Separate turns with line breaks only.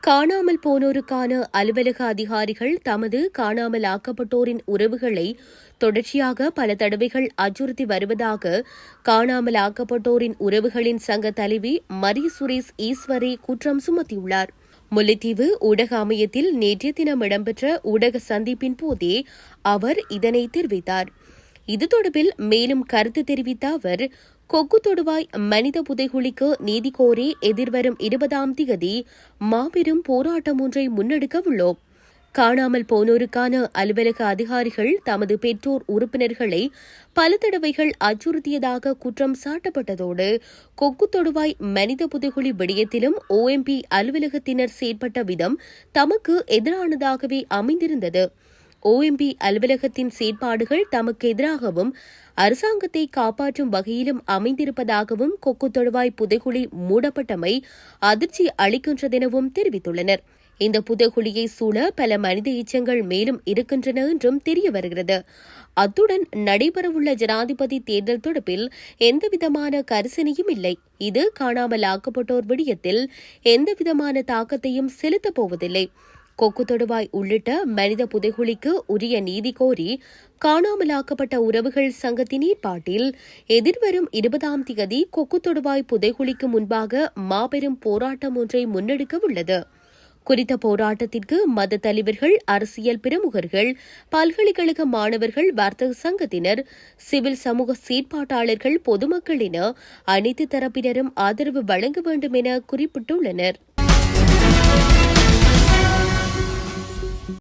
காணாமல் போனோருக்கான அலுவலக அதிகாரிகள் தமது காணாமல் ஆக்கப்பட்டோரின் உறவுகளை தொடர்ச்சியாக பல தடவைகள் அச்சுறுத்தி வருவதாக காணாமல் ஆக்கப்பட்டோரின் உறவுகளின் சங்க தலைவி மரிய சுரேஷ் ஈஸ்வரி குற்றம் சுமத்தியுள்ளார். முல்லைத்தீவு ஊடக அமையத்தில் நேற்றைய தினம் இடம்பெற்ற ஊடக சந்திப்பின் போதே அவர் இதனை தெரிவித்தார். இது தொடர்பில் மேலும் கருத்து தெரிவித்த அவர், கொக்கு தொடுவாய் மனித புதைகுழிக்கு நீதி கோரி எதிர்வரும் 20ஆம் தேதி மாபெரும் போராட்டம் ஒன்றை முன்னெடுக்க உள்ளோம். காணாமல் போனோருக்கான அலுவலக அதிகாரிகள் தமது பெற்றோர் உறுப்பினர்களை பல தடவைகள் அச்சுறுத்தியதாக குற்றம் சாட்டப்பட்டதோடு, கொக்கு தொடுவாய் மனித புதைகுழி விடயத்திலும் OMP அலுவலகத்தினர் செயற்பட்ட விதம் தமக்கு எதிரானதாகவே அமைந்திருந்தது. OMP அலுவலகத்தின் செயற்பாடுகள் தமக்கு எதிராகவும் அரசாங்கத்தை காப்பாற்றும் வகையிலும் அமைந்திருப்பதாகவும் கொக்கு தொடுவாய் புதைகுழி மூடப்பட்டமை அதிர்ச்சி அளிக்கின்றதெனவும் தெரிவித்துள்ளனர். இந்த புதைகுழியை சூழ பல மனித எச்சங்கள் மேலும் இருக்கின்றன என்றும் தெரிய வருகிறது. அத்துடன் நடைபெறவுள்ள ஜனாதிபதி தேர்தல் தொடர்பில் எந்தவிதமான கரிசனையும் இல்லை. இது காணாமல் ஆக்கப்பட்டோர் விடயத்தில் எந்தவிதமான தாக்கத்தையும் செலுத்தப் போவதில்லை. கொக்கு தொடுவாய் உள்ளிட்ட மனித புதைகுழிக்கு உரிய நீதி கோரி காணாமலாக்கப்பட்ட உறவுகள் சங்கத்தின் ஏற்பாட்டில் எதிர்வரும் 20ஆம் தேதி கொக்கு தொடுவாய் புதைகுழிக்கு முன்பாக மாபெரும் போராட்டம் ஒன்றை முன்னெடுக்க உள்ளது. குறித்த போராட்டத்திற்கு மத தலைவர்கள், அரசியல் பிரமுகர்கள், பல்கலைக்கழக மாணவர்கள், வர்த்தக சங்கத்தினர், சிவில் சமூக செயற்பாட்டாளர்கள், பொதுமக்கள் என அனைத்து தரப்பினரும் ஆதரவு வழங்க வேண்டும் என குறிப்பிட்டுள்ளனர்.